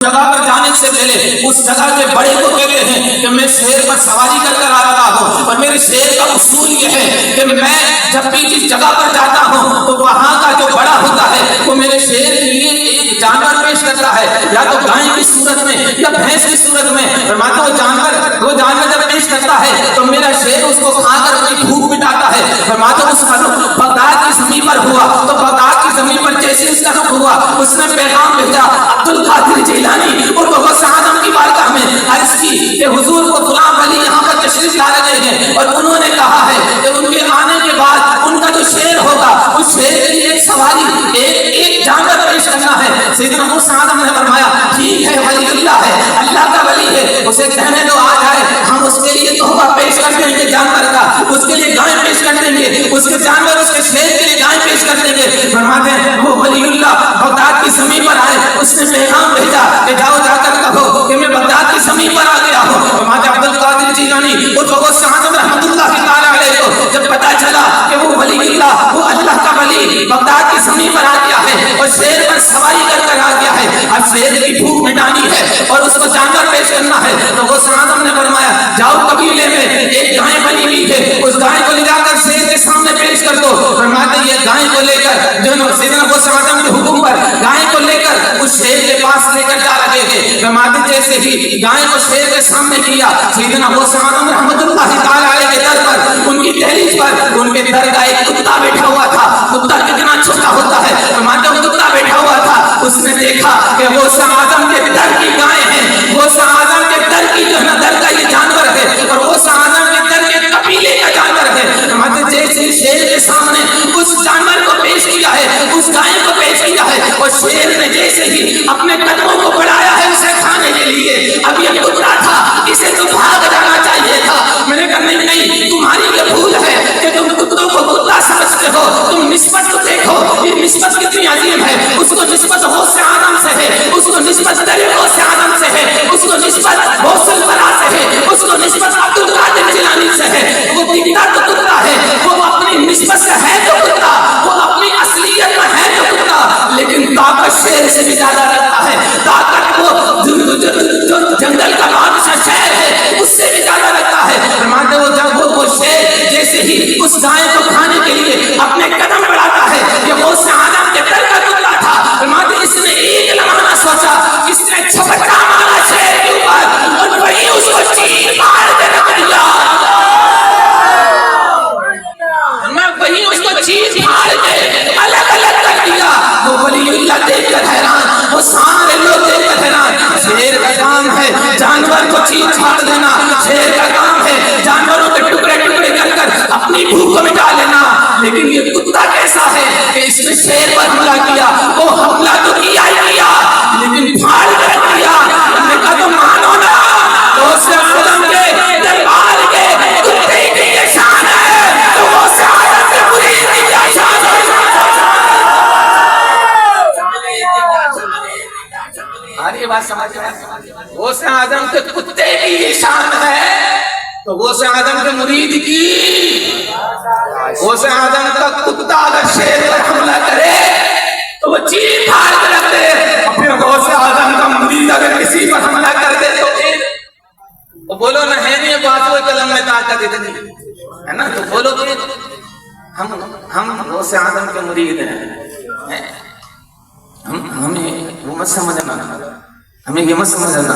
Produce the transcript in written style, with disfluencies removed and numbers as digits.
جگہ پر جانے سے پہلے اس جگہ کے بڑے کو کہتے ہیں کہ میں شیر پر سواری کر کر آ رہا ہوں، اور میرے شیر کا اصول یہ ہے کہ میں جب بھی جس جگہ پر جاتا ہوں تو وہاں کا جو بڑا ہوتا ہے وہ میرے شیر کے لیے ایک جانور پیش کرتا ہے، یا تو گائے کی صورت میں یا بھینس کی صورت میں۔ فرماتے وہ جانور جب پیش کرتا ہے تو میرا شیر اس کو کھا کر اپنی بھوک مٹاتا ہے۔ فرماتے اس کا رخ بغداد کی زمین پر ہوا تو بغداد کی زمین پر جیسے اس کا رخ ہوا اس نے پیغام بھیجا عبد القادر جیلانی اور غوث اعظم کی بارگاہ میں عرض کی کہ حضور کو غلام علی یہاں پر تشریف لا رہے ہیں، اور انہوں نے کہا ہے کہ ان کے آنے کے بعد ان کا جو شیر ہوگا اس شیر کے لیے ایک سواری ایک جانور پیش کرنا ہے۔ سیدنا غوث اعظم نے فرمایا ٹھیک ہے، ولی اللہ ہے، اللہ کا ولی ہے، اسے کہنے دو آ جائے، ہم اس کے لیے تحفہ پیش کر دیں گے جانور کا، اس کے لیے گائے پیش کر دیں گے، اس کے جانور اس کے شیر کے لیے گائے پیش کر دیں گے۔ فرماتے ہیں وہ ولی اللہ بغداد کی زمین پر آئے، اس نے پیغام بھیجا کہ جاؤ جا کر کہو کہ میں بغداد کی زمین پر آ گیا ہوں۔ فرماتے عبد القادر جیلانی اور غوث اعظم رحمۃ اللہ تعالی علیہ کو جب پتہ چلا کہ وہ ولی اللہ، وہ اللہ کا ولی بغداد کی زمین پر آ گیا ہے اور شیر پر سواری کر کر آ گیا ہے، اب شیر کی بھوک مٹانی ہے اور اس کو جانور پیش کرنا ہے، تو غوث اعظم نے فرمایا جاؤ قبیلے میں ایک گائے بنی ہوئی ہے، اس گائے کو لے جا کر شیر کے سامنے پیش کر دو۔ فرماتے یہ گائے کو لے کر جو سیدنا غوث اعظم کے حکم پر گائے کو لے کر اس شیر کے پاس لے کر جا رہے ہیں۔ فرماتے جیسے ہی گائے کو شیر کے سامنے کیا، سیدنا غوث اعظم رحمۃ اللہ تعالی علیہ کے در پر، ان کی دہلیز پر ان کے در کا ایک کتا بیٹھا ہوا تھا۔ کتا کتنا چھوٹا ہوتا ہے، فرماتے وہ کتا بیٹھا ہوا تھا، اس نے دیکھا کہ غوث اعظم کے در کی گائے ہیں، غوث اعظم کے در کی جو ہے نا در کا یہ جانور ہے، اور غوث اعظم کے در کے قبیلے کا جانور ہے۔ فرماتے جیسے شیر کے سامنے اس جانور کو پیش کیا ہے، اس گائے کو پیش کیا ہے، اور شیر نے جیسے ہی اپنے قدموں کو بڑھایا ہے اسے کھانے کے لیے، اب یہ کتا تھا، اسے تو بھاگ جانا چاہیے تھا۔ میں نے کہا نہیں، تمہاری یہ بھول ہے کہ تم کتوں کو کتا سمجھتے ہو، تم نسبت کو دیکھو، یہ نسبت کتنی عظیم ہے، اس کو نسبت غوث اعظم سے ہے، اس کو نسبت در غوث اعظم سے ہے، اس کو نسبت غوث الورا سے ہے، اس کو نسبت عبد القادر جیلانی سے ہے۔ وہ دکھتا تو کتا ہے، وہ اپنی نسبت سے ہے تو کتا، وہ اپنی اصلیت میں ہے تو کتا، لیکن طاقت شیر سے بھی زیادہ رکھتا ہے، طاقت وہ جو جنگل کا بادشاہ شیر ہے اس سے بھی زیادہ رکھتا ہے۔ فرماتے وہ جب وہ شیر جیسے ہی اس گائے کو کھانے کے لیے اپنے قدم بڑھاتا ہے، یہ غوث اعظم کے در کا کتا تھا۔ فرماتے اس نے ایک لمحہ نہ سوچا، اس نے چھپٹا مارا شیر کے اوپر اور وہی اس کو چیر مار کے رکھ دیا، وہی اس کو چیر مار کے الگ الگ کر دیا۔ وہ ولی اللہ دیکھ کر حیران، وہ سارے لوگ دیکھ کر حیران۔ شیر کا کام ہے جانور کو چیر چھاڑ دینا، شیر کا کام ہے جانوروں کے ٹکڑے ٹکڑے کر کر اپنی بھوک کو مٹا لینا، لیکن یہ کتا کیسا ہے کہ اس نے شیر پر حملہ کیا، وہ حملہ تو کیا ہی کیا لیکن پھاڑ کر دیا۔ ہم نے کہا تو مانو نا، غوث اعظم کے دربار کے کتے کی یہ شان ہے تو غوث اعظم کے مرید کی کیا شان ہے۔ آرہی بات سمجھ رہے ہیں؟ غوث اعظم کے کتے کی یہ شان ہے تو غوث اعظم کے مرید کی، غوث اعظم کا کتا اگر شیر پر حملہ کرے تو وہ چیر پھاڑ کر رکھ دے، اور پھر غوث اعظم کا مرید اگر کسی پر حملہ کر دے تو پھر وہ بولو نہ ہے نہیں باتوں قلم میں طاقت اتنی ہے نا، تو بولو کہ ہم غوث اعظم کے مرید ہیں، ہمیں وہ مت سمجھنا، ہمیں یہ مت سمجھنا۔